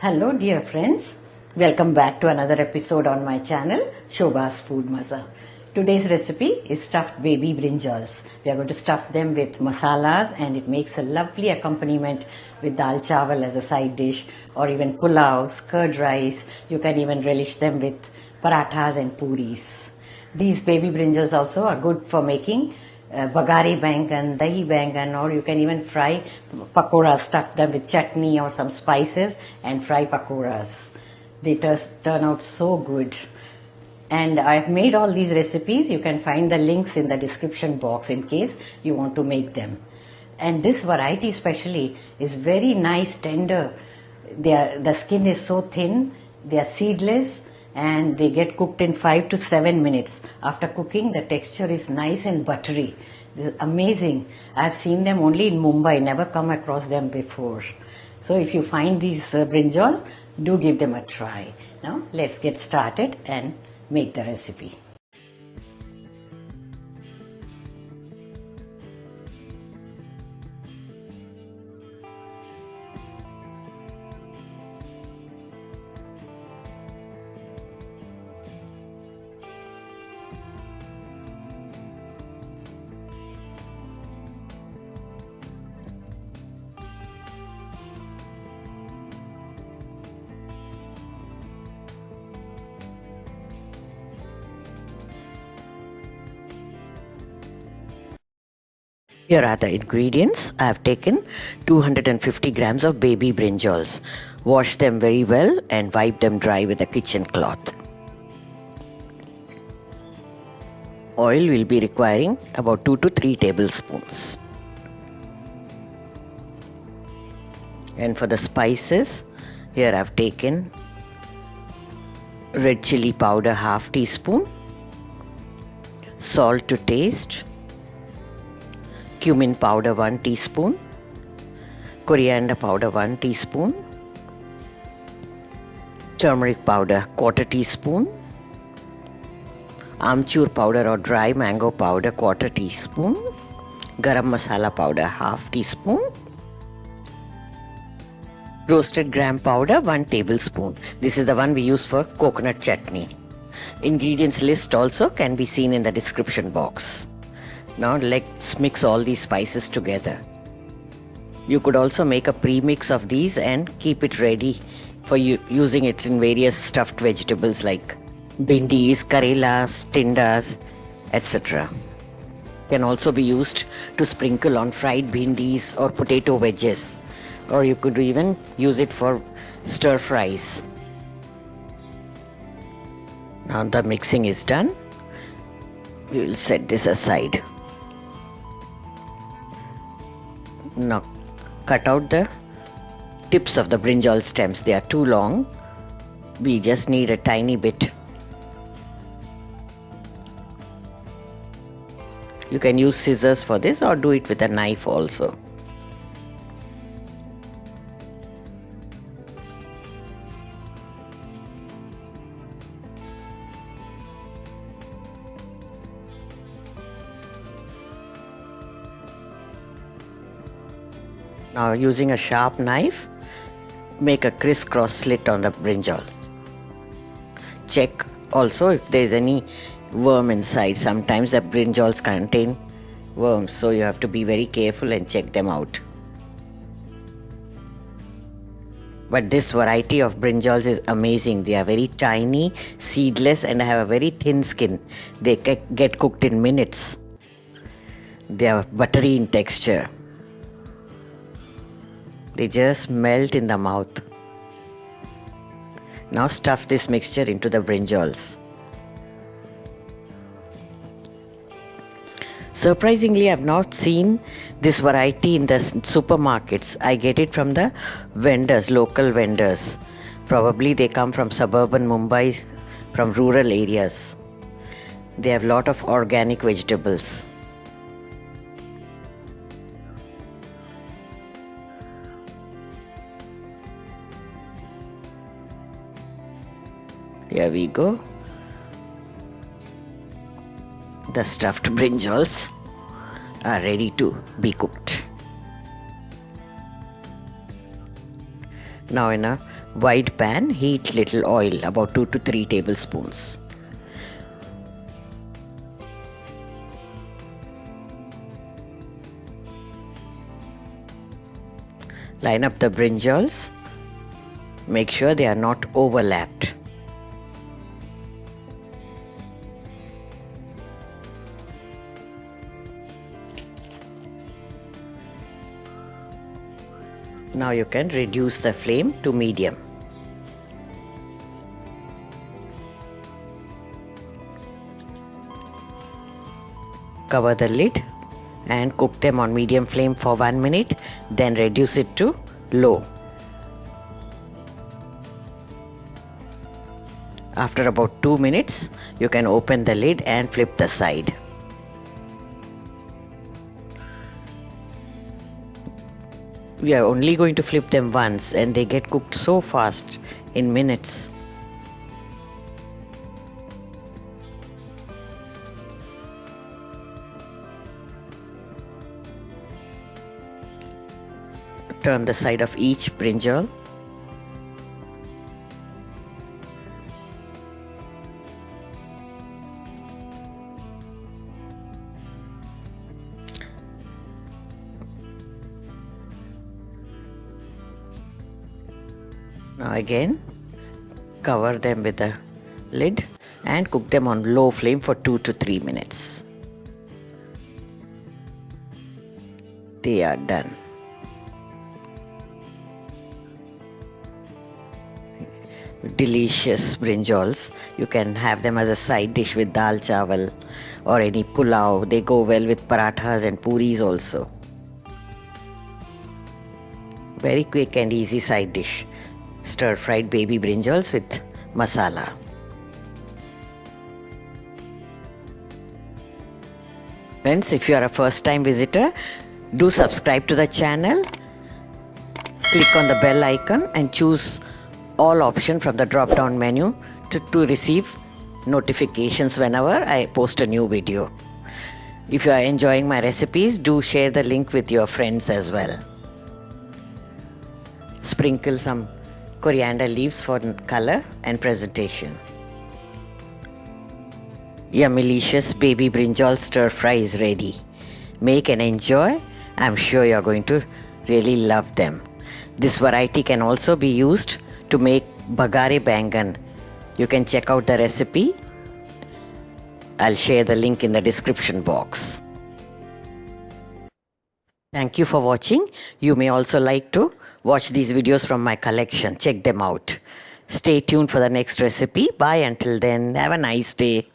Hello dear friends, welcome back to another episode on my channel Shobha's Food Mazaa. Today's recipe is stuffed baby brinjals. We are going to stuff them with masalas and it makes a lovely accompaniment with dal chawal as a side dish or even pulaos, curd rice. You can even relish them with parathas and puris. These baby brinjals also are good for making Baghare Baingan, Dahi Baingan, or you can even fry pakoras, stuff them with chutney or some spices and fry pakoras. They turn out so good. And I've made all these recipes. You can find the links in the description box in case you want to make them. And this variety especially is very nice, tender. The skin is so thin, they are seedless, and they get cooked in 5 to 7 minutes. After cooking, the texture is nice and buttery. This is amazing. I've seen them only in Mumbai, never come across them before. So if you find these brinjals, do give them a try. Now let's get started and make the recipe. Here are the ingredients. I have taken 250 grams of baby brinjals. Wash them very well and wipe them dry with a kitchen cloth. Oil will be requiring about 2 to 3 tablespoons. And for the spices, here I have taken red chilli powder half teaspoon, salt to taste, Cumin powder 1 teaspoon, Coriander powder 1 teaspoon, Turmeric powder 1/4 teaspoon, Amchoor powder or dry mango powder 1/4 teaspoon, Garam masala powder half teaspoon, roasted gram powder 1 tablespoon. This is the one we use for coconut chutney. Ingredients list also can be seen in the description box. Now let's mix all these spices together. You could also make a premix of these and keep it ready for using it in various stuffed vegetables like bhindis, karelas, tindas, etc. Can also be used to sprinkle on fried bhindis or potato wedges, or you could even use it for stir fries. Now the mixing is done. We will set this aside. Now cut out the tips of the brinjal stems. They are too long. We just need a tiny bit. You can use scissors for this or do it with a knife also. Now using a sharp knife, make a crisscross slit on the brinjals. Check also if there is any worm inside. Sometimes the brinjals contain worms, so you have to be very careful and check them out. But this variety of brinjals is amazing. They are very tiny, seedless, and have a very thin skin. They get cooked in minutes. They are buttery in texture. They just melt in the mouth. Now stuff this mixture into the brinjals. Surprisingly, I have not seen this variety in the supermarkets. I get it from the vendors, local vendors. Probably they come from suburban Mumbai, from rural areas. They have a lot of organic vegetables. Here we go. The stuffed brinjals are ready to be cooked. Now in a wide pan, heat little oil, about 2 to 3 tablespoons. Line up the brinjals. Make sure they are not overlapped. Now you can reduce the flame to medium. Cover the lid and cook them on medium flame for 1 minute, then reduce it to low. After about 2 minutes, you can open the lid and flip the side. We are only going to flip them once and they get cooked so fast in minutes. Turn the side of each brinjal. Now again, cover them with a lid and cook them on low flame for 2 to 3 minutes. They are done. Delicious brinjals. You can have them as a side dish with dal chawal or any pulao. They go well with parathas and puris also. Very quick and easy side dish. Stir-fried baby brinjals with masala. Friends, if you are a first-time visitor, do subscribe to the channel. Click on the bell icon and choose all option from the drop-down menu to receive notifications whenever I post a new video. If you are enjoying my recipes, do share the link with your friends as well. Sprinkle some coriander leaves for color and presentation. Yummylicious baby brinjal stir fry is ready. Make and enjoy. I'm sure you're going to really love them. This variety can also be used to make Dahi Baingan. You can check out the recipe. I'll share the link in the description box. Thank you for watching. You may also like to watch these videos from my collection. Check them out. Stay tuned for the next recipe. Bye until then. Have a nice day.